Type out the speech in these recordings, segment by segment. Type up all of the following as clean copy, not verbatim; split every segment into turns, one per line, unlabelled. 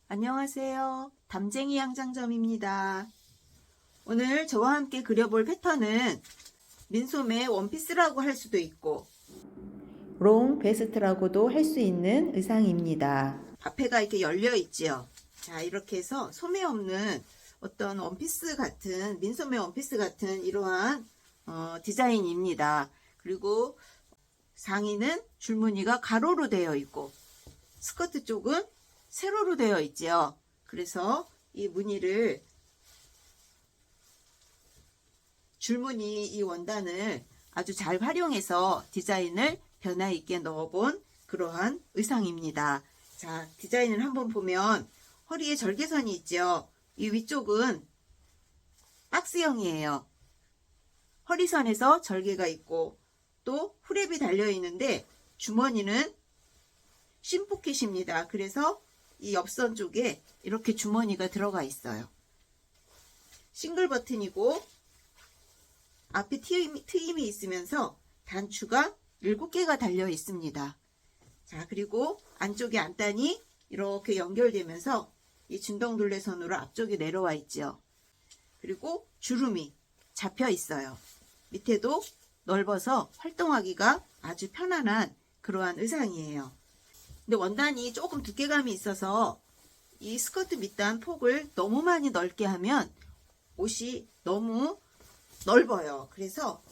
안녕하세요. 담쟁이 양장점입니다. 오늘 저와 함께 그려볼 패턴은 민소매 원피스라고 할 수도 있고 롱 베스트라고도 할 수 있는 의상입니다. 앞에가 이렇게 열려 있지요. 자, 이렇게 해서 소매 없는 어떤 원피스 같은 민소매 원피스 같은 이러한 디자인입니다. 그리고 상의는 줄무늬가 가로로 되어 있고 스커트 쪽은 세로로 되어 있지요. 그래서 이 무늬를 줄무늬 이 원단을 아주 잘 활용해서 디자인을 변화 있게 넣어본 그러한 의상입니다. 자, 디자인을 한번 보면 허리에 절개선이 있죠. 이 위쪽은 박스형이에요. 허리선에서 절개가 있고 또 후랩이 달려 있는데 주머니는 심포켓입니다. 그래서 이 옆선 쪽에 이렇게 주머니가 들어가 있어요. 싱글 버튼이고 앞에 트임이 있으면서 단추가 7개가 달려 있습니다. 자, 그리고 안쪽에 안단이 이렇게 연결되면서 이 진동둘레선으로 앞쪽에 내려와 있죠. 그리고 주름이 잡혀 있어요. 밑에도 넓어서 활동하기가 아주 편안한 그러한 의상이에요. 근데 원단이 조금 두께감이 있어서 이 스커트 밑단 폭을 너무 많이 넓게 하면 옷이 너무 넓어요. 그래서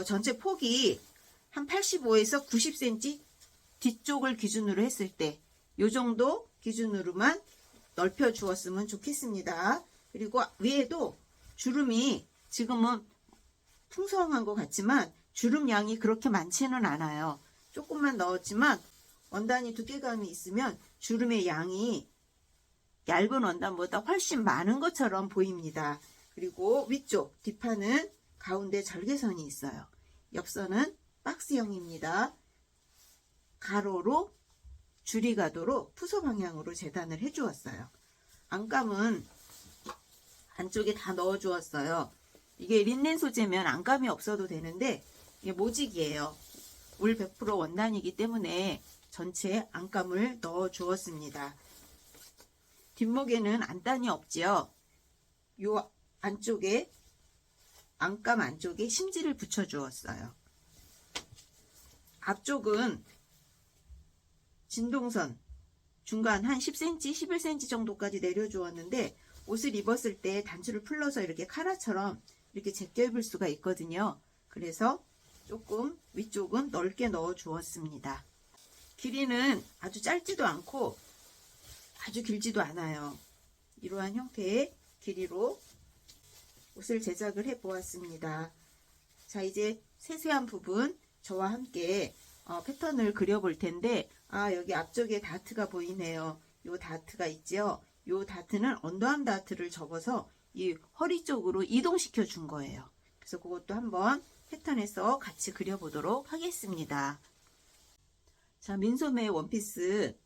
전체 폭이 한 85에서 90cm 뒤쪽을 기준으로 했을 때 이 정도 기준으로만 넓혀 주었으면 좋겠습니다. 그리고 위에도 주름이 지금은 풍성한 것 같지만 주름 양이 그렇게 많지는 않아요. 조금만 넣었지만 원단이 두께감이 있으면 주름의 양이 얇은 원단보다 훨씬 많은 것처럼 보입니다. 그리고 위쪽 뒷판은 가운데 절개선이 있어요. 옆선은 박스형입니다. 가로로 줄이 가도록 푸소 방향으로 재단을 해 주었어요. 안감은 안쪽에 다 넣어 주었어요. 이게 린넨 소재면 안감이 없어도 되는데 이게 모직이에요. 울 100% 원단이기 때문에 전체에 안감을 넣어 주었습니다. 뒷목에는 안단이 없지요. 요 안쪽에 안감 안쪽에 심지를 붙여 주었어요. 앞쪽은 진동선 중간 한 10cm, 11cm 정도까지 내려 주었는데 옷을 입었을 때 단추를 풀러서 이렇게 카라처럼 이렇게 제껴 입을 수가 있거든요. 그래서 조금 위쪽은 넓게 넣어 주었습니다. 길이는 아주 짧지도 않고 아주 길지도 않아요. 이러한 형태의 길이로 옷을 제작을 해 보았습니다. 자, 이제 세세한 부분 저와 함께 패턴을 그려 볼 텐데 여기 앞쪽에 다트가 보이네요. 요 다트가 있죠. 요 다트는 언더암 다트를 접어서 이 허리 쪽으로 이동시켜 준 거예요. 그래서 그것도 한번 패턴에서 같이 그려 보도록 하겠습니다. 자, 민소매 원피스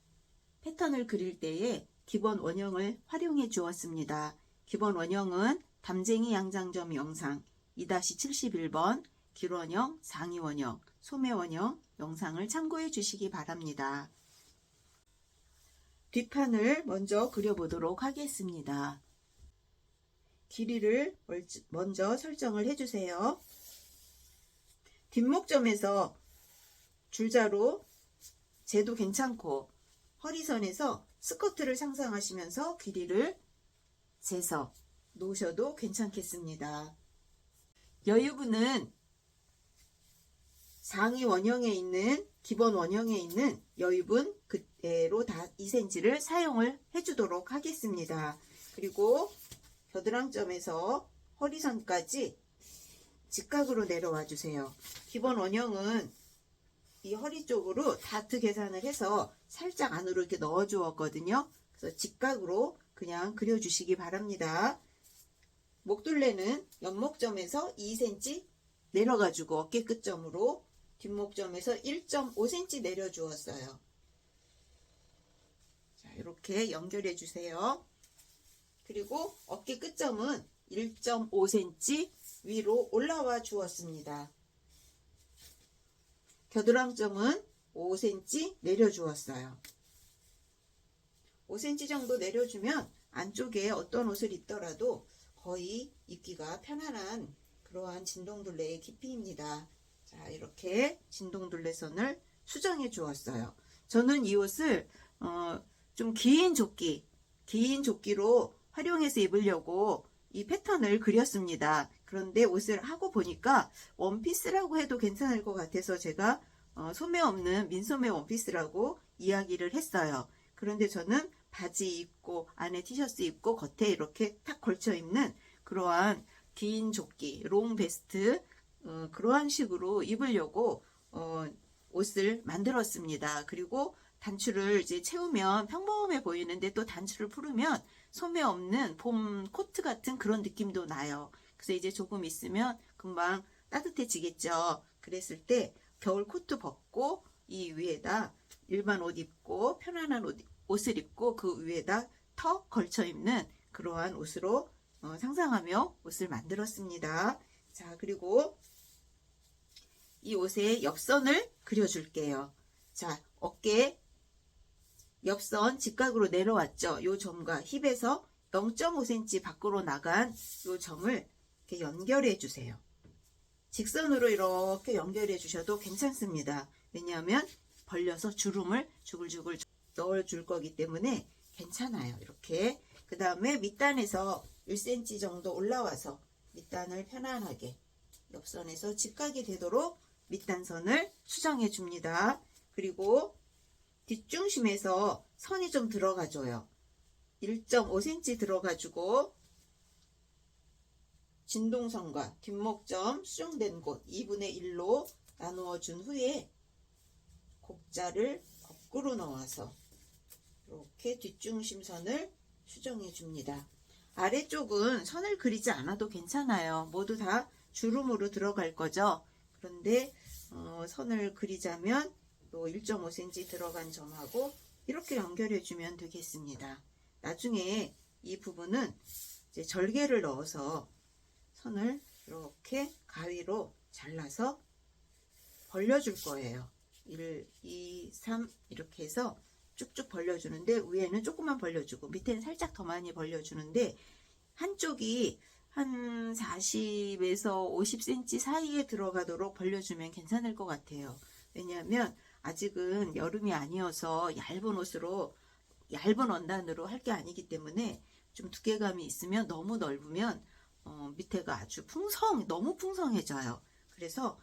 패턴을 그릴 때에 기본 원형을 활용해 주었습니다. 기본 원형은 담쟁이 양장점 영상 2-71번 길원형, 상의원형, 소매원형 영상을 참고해 주시기 바랍니다. 뒷판을 먼저 그려보도록 하겠습니다. 길이를 먼저 설정을 해주세요. 뒷목점에서 줄자로 재도 괜찮고 허리선에서 스커트를 상상하시면서 길이를 재서 놓으셔도 괜찮겠습니다. 여유분은 상의 원형에 있는 기본 원형에 있는 여유분 그대로 다 2cm를 사용을 해주도록 하겠습니다. 그리고 겨드랑점에서 허리선까지 직각으로 내려와 주세요. 기본 원형은 이 허리 쪽으로 다트 계산을 해서 살짝 안으로 이렇게 넣어 주었거든요. 그래서 직각으로 그냥 그려주시기 바랍니다. 목둘레는 옆목점에서 2cm 내려가지고 어깨 끝점으로 뒷목점에서 1.5cm 내려 주었어요. 자, 이렇게 연결해 주세요. 그리고 어깨 끝점은 1.5cm 위로 올라와 주었습니다. 겨드랑점은 5cm 내려 주었어요. 5cm 정도 내려주면 안쪽에 어떤 옷을 입더라도 거의 입기가 편안한 그러한 진동둘레의 깊이입니다. 자, 이렇게 진동둘레선을 수정해 주었어요. 저는 이 옷을 좀 긴 조끼로 활용해서 입으려고 이 패턴을 그렸습니다. 그런데 옷을 하고 보니까 원피스라고 해도 괜찮을 것 같아서 제가 소매 없는 민소매 원피스라고 이야기를 했어요. 그런데 저는 바지 입고 안에 티셔츠 입고 겉에 이렇게 탁 걸쳐 입는 그러한 긴 조끼, 롱 베스트 그러한 식으로 입으려고 옷을 만들었습니다. 그리고 단추를 이제 채우면 평범해 보이는데 또 단추를 풀으면 소매 없는 봄 코트 같은 그런 느낌도 나요. 그래서 이제 조금 있으면 금방 따뜻해지겠죠. 그랬을 때 겨울 코트 벗고 이 위에다 일반 옷 입고 편안한 옷을 입고 그 위에다 턱 걸쳐 입는 그러한 옷으로 상상하며 옷을 만들었습니다. 자, 그리고 이 옷에 옆선을 그려줄게요. 자, 어깨 옆선 직각으로 내려왔죠. 요 점과 힙에서 0.5cm 밖으로 나간 요 점을 이렇게 연결해 주세요. 직선으로 이렇게 연결해 주셔도 괜찮습니다. 왜냐하면 벌려서 주름을 주글주글 넣어줄 거기 때문에 괜찮아요. 이렇게. 그 다음에 밑단에서 1cm 정도 올라와서 밑단을 편안하게 옆선에서 직각이 되도록 밑단선을 수정해 줍니다. 그리고 뒷중심에서 선이 좀 들어가줘요. 1.5cm 들어가지고 진동선과 뒷목점 수정된 곳 2분의 1로 나누어 준 후에 곡자를 거꾸로 넣어서 이렇게 뒷중심선을 수정해 줍니다. 아래쪽은 선을 그리지 않아도 괜찮아요. 모두 다 주름으로 들어갈 거죠. 그런데 선을 그리자면 또 1.5cm 들어간 점하고 이렇게 연결해 주면 되겠습니다. 나중에 이 부분은 이제 절개를 넣어서 선을 이렇게 가위로 잘라서 벌려줄 거예요. 1, 2, 3 이렇게 해서 쭉쭉 벌려주는데 위에는 조금만 벌려주고 밑에는 살짝 더 많이 벌려주는데 한쪽이 한 40에서 50cm 사이에 들어가도록 벌려주면 괜찮을 것 같아요. 왜냐하면 아직은 여름이 아니어서 얇은 원단으로 할 게 아니기 때문에 좀 두께감이 있으면 너무 넓으면 밑에가 아주 너무 풍성해져요. 그래서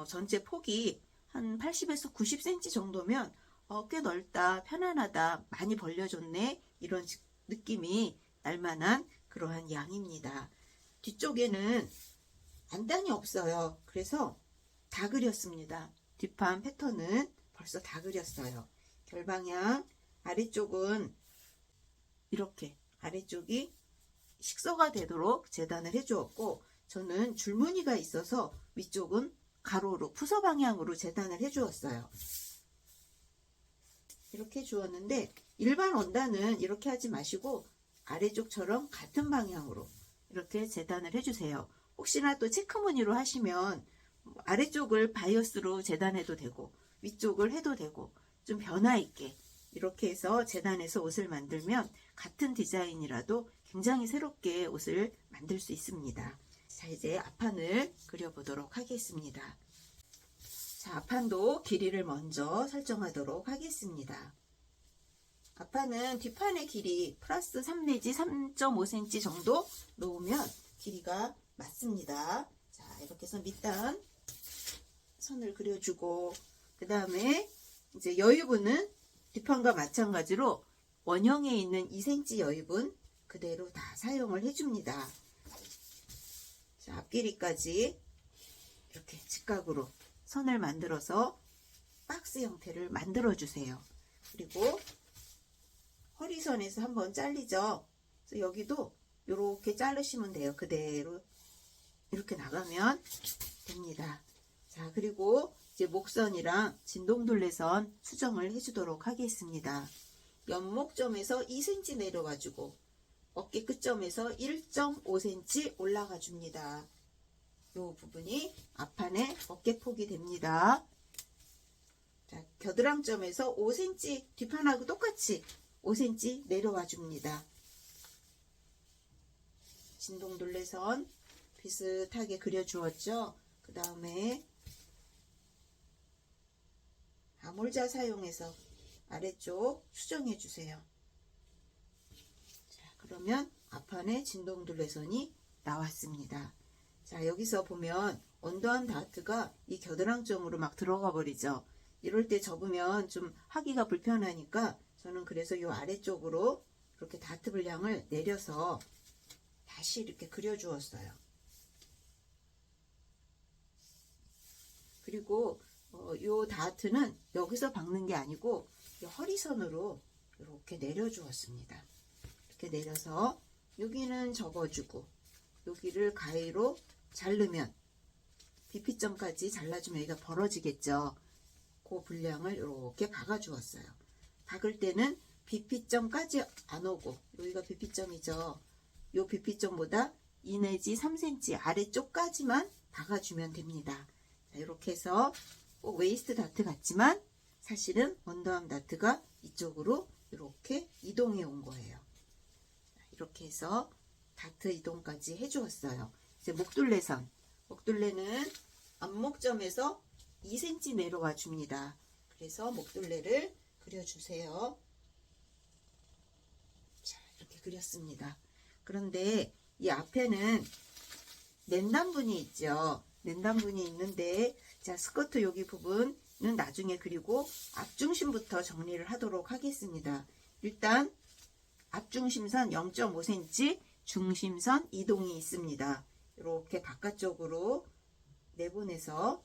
전체 폭이 한 80에서 90cm 정도면 꽤 넓다, 편안하다, 많이 벌려줬네 이런 느낌이 날만한 그러한 양입니다. 뒤쪽에는 안단이 없어요. 그래서 다 그렸습니다. 뒷판 패턴은 벌써 다 그렸어요. 결방향 아래쪽은 이렇게 아래쪽이 식서가 되도록 재단을 해주었고 저는 줄무늬가 있어서 위쪽은 가로로 푸서 방향으로 재단을 해주었어요. 이렇게 주었는데 일반 원단은 이렇게 하지 마시고 아래쪽처럼 같은 방향으로 이렇게 재단을 해주세요. 혹시나 또 체크무늬로 하시면 아래쪽을 바이어스로 재단해도 되고 위쪽을 해도 되고 좀 변화 있게 이렇게 해서 재단해서 옷을 만들면 같은 디자인이라도 굉장히 새롭게 옷을 만들 수 있습니다. 자, 이제 앞판을 그려보도록 하겠습니다. 자, 앞판도 길이를 먼저 설정하도록 하겠습니다. 앞판은 뒷판의 길이 플러스 3 내지 3.5cm 정도 놓으면 길이가 맞습니다. 자, 이렇게 해서 밑단 선을 그려주고 그 다음에 이제 여유분은 뒷판과 마찬가지로 원형에 있는 2cm 여유분 그대로 다 사용을 해줍니다. 자, 앞길이까지 이렇게 직각으로 선을 만들어서 박스 형태를 만들어 주세요. 그리고 허리선에서 한번 잘리죠. 그래서 여기도 이렇게 자르시면 돼요. 그대로 이렇게 나가면 됩니다. 자, 그리고 이제 목선이랑 진동둘레선 수정을 해주도록 하겠습니다. 연목점에서 2cm 내려와주고 어깨 끝점에서 1.5cm 올라가 줍니다. 이 부분이 앞판의 어깨폭이 됩니다. 자, 겨드랑점에서 5cm 뒷판하고 똑같이 5cm 내려와 줍니다. 진동둘레선 비슷하게 그려주었죠. 그 다음에 아몰자 사용해서 아래쪽 수정해 주세요. 자, 그러면 앞판에 진동둘레선이 나왔습니다. 자, 여기서 보면 언더암 다트가 이 겨드랑점으로 막 들어가 버리죠. 이럴 때 접으면 좀 하기가 불편하니까 저는 그래서 이 아래쪽으로 이렇게 다트 분량을 내려서 다시 이렇게 그려 주었어요. 그리고 이 다트는 여기서 박는 게 아니고 이 허리선으로 이렇게 내려 주었습니다. 이렇게 내려서 여기는 접어주고 여기를 가위로 자르면 BP점까지 잘라주면 여기가 벌어지겠죠. 그 분량을 이렇게 박아 주었어요. 박을 때는 BP점까지 안 오고 여기가 BP점이죠. 요 BP점보다 2 내지 3cm 아래쪽까지만 박아주면 됩니다. 자, 이렇게 해서 꼭 웨이스트 다트 같지만 사실은 언더암 다트가 이쪽으로 이렇게 이동해 온 거예요. 이렇게 해서 다트 이동까지 해주었어요. 이제 목둘레선. 목둘레는 안목점에서 2cm 내려와 줍니다. 그래서 목둘레를 그려주세요. 자, 이렇게 그렸습니다. 그런데 이 앞에는 랜단분이 있죠. 랜단분이 있는데 자, 스커트 여기 부분은 나중에 그리고 앞중심부터 정리를 하도록 하겠습니다. 일단 앞중심선 0.5cm 중심선 이동이 있습니다. 이렇게 바깥쪽으로 내보내서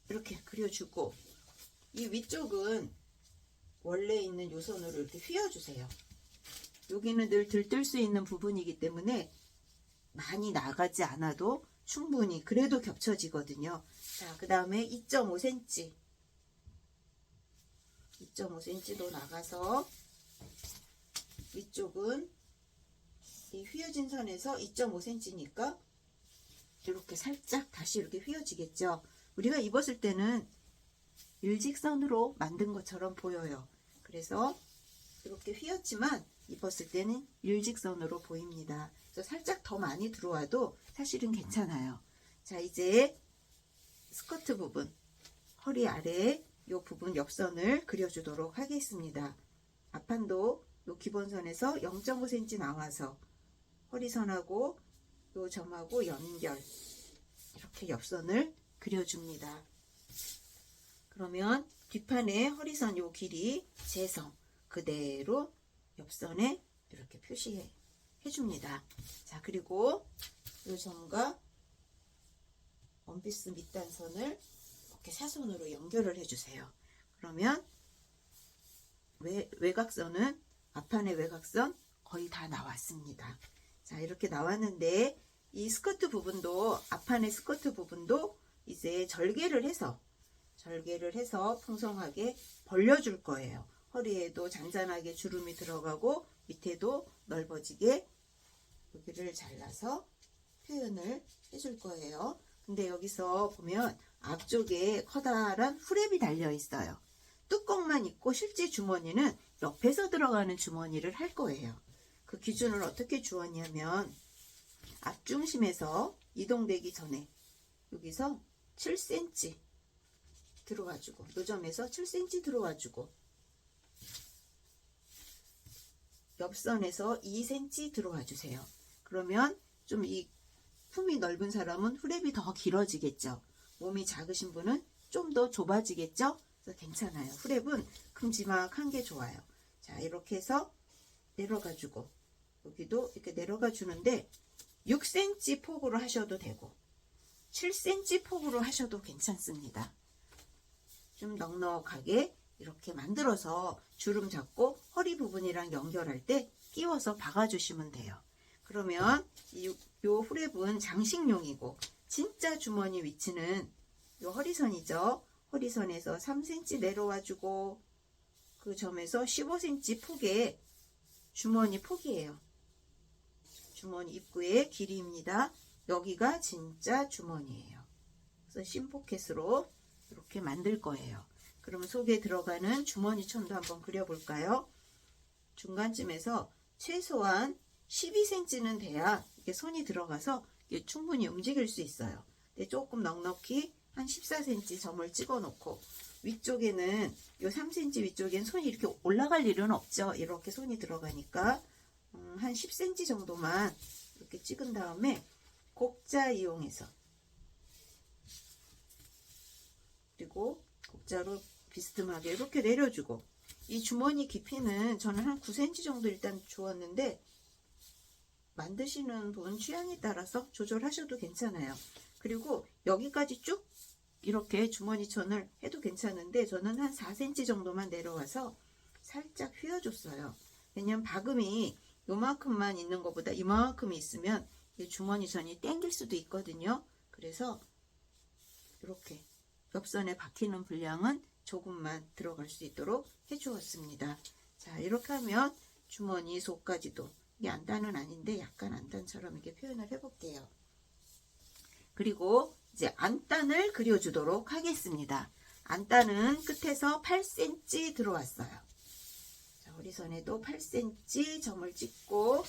이렇게 그려주고 이 위쪽은 원래 있는 요선으로 이렇게 휘어주세요. 여기는 늘 들뜰 수 있는 부분이기 때문에 많이 나가지 않아도 충분히 그래도 겹쳐지거든요. 자, 그 다음에 2.5cm 2.5cm도 나가서 위쪽은 이 휘어진 선에서 2.5cm니까 이렇게 살짝 다시 이렇게 휘어지겠죠. 우리가 입었을 때는 일직선으로 만든 것처럼 보여요. 그래서 이렇게 휘었지만 입었을 때는 일직선으로 보입니다. 그래서 살짝 더 많이 들어와도 사실은 괜찮아요. 자, 이제 스커트 부분, 허리 아래 이 부분 옆선을 그려주도록 하겠습니다. 앞판도 이 기본선에서 0.5cm 나와서 허리선하고 이 점하고 연결 이렇게 옆선을 그려줍니다. 그러면 뒷판에 허리선 요 길이 재성 그대로 옆선에 이렇게 표시해 줍니다. 자, 그리고 이 점과 원피스 밑단선을 이렇게 사선으로 연결을 해주세요. 그러면 외곽선은 앞판의 외곽선 거의 다 나왔습니다. 자, 이렇게 나왔는데 이 스커트 부분도 앞판의 스커트 부분도 이제 절개를 해서 풍성하게 벌려줄 거예요. 허리에도 잔잔하게 주름이 들어가고 밑에도 넓어지게 여기를 잘라서 표현을 해줄 거예요. 근데 여기서 보면 앞쪽에 커다란 후랩이 달려 있어요. 뚜껑만 있고 실제 주머니는 옆에서 들어가는 주머니를 할 거예요. 그 기준을 어떻게 주었냐면 앞중심에서 이동되기 전에 여기서 7cm 들어와주고 노점에서 7cm 들어와주고 옆선에서 2cm 들어와주세요. 그러면 좀 이 품이 넓은 사람은 후랩이 더 길어지겠죠. 몸이 작으신 분은 좀 더 좁아지겠죠. 그래서 괜찮아요. 후랩은 큼지막한 게 좋아요. 자, 이렇게 해서 내려가주고 여기도 이렇게 내려가 주는데 6cm 폭으로 하셔도 되고 7cm 폭으로 하셔도 괜찮습니다. 좀 넉넉하게 이렇게 만들어서 주름 잡고 허리 부분이랑 연결할 때 끼워서 박아주시면 돼요. 그러면 요 후랩은 장식용이고 진짜 주머니 위치는 요 허리선이죠. 허리선에서 3cm 내려와주고 그 점에서 15cm 폭의 주머니 폭이에요. 주머니 입구의 길이입니다. 여기가 진짜 주머니예요. 그래서 심포켓으로 이렇게 만들 거예요. 그러면 속에 들어가는 주머니 천도 한번 그려볼까요? 중간쯤에서 최소한 12cm는 돼야 이게 손이 들어가서 이게 충분히 움직일 수 있어요. 근데 조금 넉넉히 한 14cm 점을 찍어 놓고, 위쪽에는 요 3cm 위쪽엔 손이 이렇게 올라갈 일은 없죠. 이렇게 손이 들어가니까 한 10cm 정도만 이렇게 찍은 다음에 곡자 이용해서, 그리고 곡자로 비스듬하게 이렇게 내려주고, 이 주머니 깊이는 저는 한 9cm 정도 일단 주었는데, 만드시는 분 취향에 따라서 조절하셔도 괜찮아요. 그리고 여기까지 쭉 이렇게 주머니 천을 해도 괜찮은데, 저는 한 4cm 정도만 내려와서 살짝 휘어줬어요. 왜냐면 바금이 요만큼만 있는 것보다 이만큼이 있으면 이 주머니 천이 땡길 수도 있거든요. 그래서 이렇게 옆선에 박히는 분량은 조금만 들어갈 수 있도록 해주었습니다. 자, 이렇게 하면 주머니 속까지도, 이게 안단은 아닌데 약간 안단처럼 이렇게 표현을 해볼게요. 그리고 이제 안단을 그려주도록 하겠습니다. 안단은 끝에서 8cm 들어왔어요. 자, 허리선에도 8cm 점을 찍고,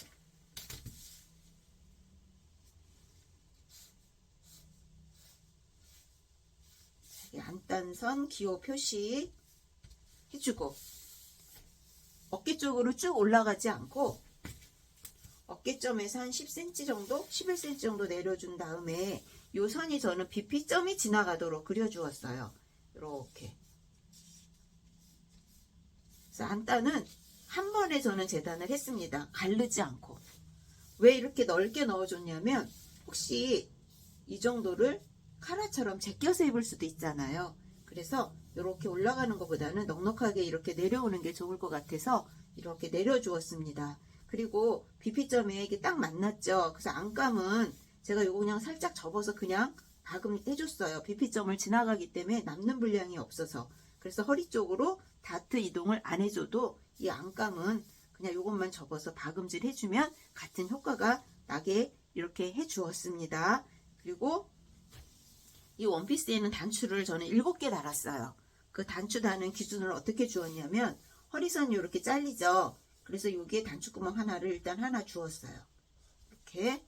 안단선 기호 표시 해주고, 어깨 쪽으로 쭉 올라가지 않고 어깨점에서 한 10cm 정도, 11cm 정도 내려준 다음에 요 선이 저는 BP점이 지나가도록 그려주었어요. 이렇게. 그래서 안단은 한 번에 저는 재단을 했습니다. 가르지 않고. 왜 이렇게 넓게 넣어줬냐면, 혹시 이 정도를 카라처럼 제껴서 입을 수도 있잖아요. 그래서 이렇게 올라가는 것보다는 넉넉하게 이렇게 내려오는 게 좋을 것 같아서 이렇게 내려주었습니다. 그리고 BP점에 이게 딱 맞났죠. 그래서 안감은 제가 요거 그냥 살짝 접어서 그냥 박음 해줬어요. BP점을 지나가기 때문에 남는 분량이 없어서. 그래서 허리 쪽으로 다트 이동을 안 해줘도 이 안감은 그냥 요것만 접어서 박음질 해주면 같은 효과가 나게 이렇게 해주었습니다. 그리고 이 원피스에는 단추를 저는 7개 달았어요. 그 단추 다는 기준을 어떻게 주었냐면, 허리선이 이렇게 잘리죠. 그래서 여기에 단추구멍 하나를 일단 하나 주었어요. 이렇게.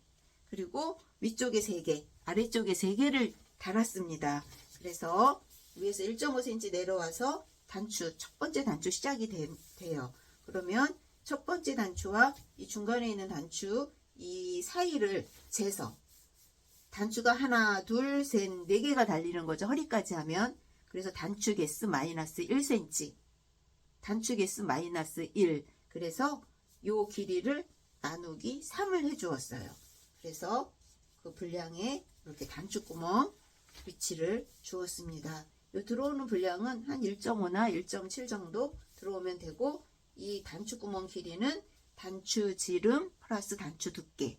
그리고 위쪽에 3개, 아래쪽에 3개를 달았습니다. 그래서 위에서 1.5cm 내려와서 단추, 첫 번째 단추 시작이 돼요. 그러면 첫 번째 단추와 이 중간에 있는 단추, 이 사이를 재서, 단추가 하나, 둘, 셋, 4개가 달리는 거죠. 허리까지 하면. 그래서 단추 개수 마이너스 1cm, 단추 개수 마이너스 1. 그래서 요 길이를 나누기 3을 해주었어요. 그래서 그 분량에 이렇게 단추구멍 위치를 주었습니다. 요 들어오는 분량은 한 1.5나 1.7 정도 들어오면 되고, 이 단추구멍 길이는 단추 지름 플러스 단추 두께,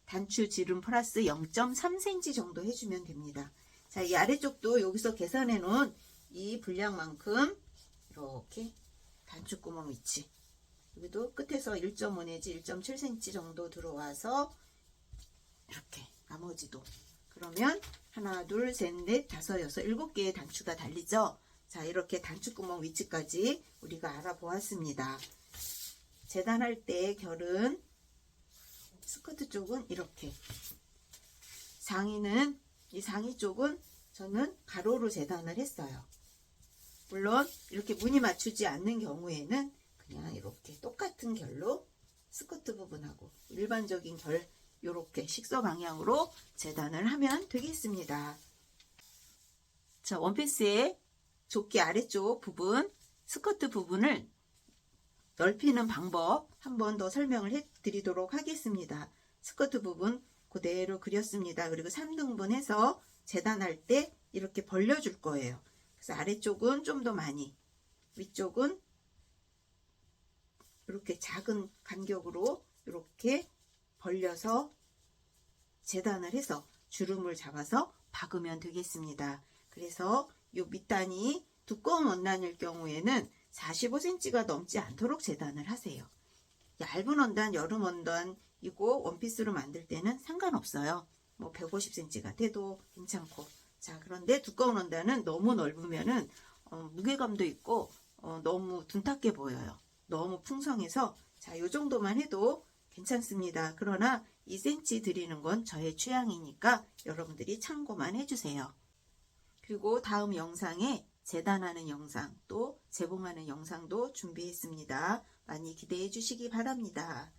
단추 지름 플러스 0.3cm 정도 해주면 됩니다. 자, 이 아래쪽도 여기서 계산해 놓은 이 분량만큼 이렇게 단추구멍 위치, 여기도 끝에서 1.5 내지 1.7cm 정도 들어와서 이렇게 나머지도, 그러면 하나, 둘, 셋, 넷, 다섯, 여섯, 7개의 단추가 달리죠. 자, 이렇게 단추구멍 위치까지 우리가 알아보았습니다. 재단할 때 결은 스커트 쪽은 이렇게, 상의는, 이 상의 쪽은 저는 가로로 재단을 했어요. 물론 이렇게 무늬 맞추지 않는 경우에는 그냥 이렇게 똑같은 결로 스커트 부분하고 일반적인 결 이렇게 식서 방향으로 재단을 하면 되겠습니다. 자, 원피스의 조끼 아래쪽 부분, 스커트 부분을 넓히는 방법 한 번 더 설명을 해 드리도록 하겠습니다. 스커트 부분 그대로 그렸습니다. 그리고 3등분 해서 재단할 때 이렇게 벌려줄 거예요. 그래서 아래쪽은 좀 더 많이, 위쪽은 이렇게 작은 간격으로 이렇게 벌려서 재단을 해서 주름을 잡아서 박으면 되겠습니다. 그래서 이 밑단이 두꺼운 원단일 경우에는 45cm가 넘지 않도록 재단을 하세요. 얇은 원단, 여름 원단이고 원피스로 만들 때는 상관없어요. 뭐 150cm가 돼도 괜찮고. 자, 그런데 두꺼운 원단은 너무 넓으면은 무게감도 있고 너무 둔탁해 보여요. 너무 풍성해서 자, 요 정도만 해도 괜찮습니다. 그러나 2cm 드리는 건 저의 취향이니까 여러분들이 참고만 해주세요. 그리고 다음 영상에 재단하는 영상 또 재봉하는 영상도 준비했습니다. 많이 기대해 주시기 바랍니다.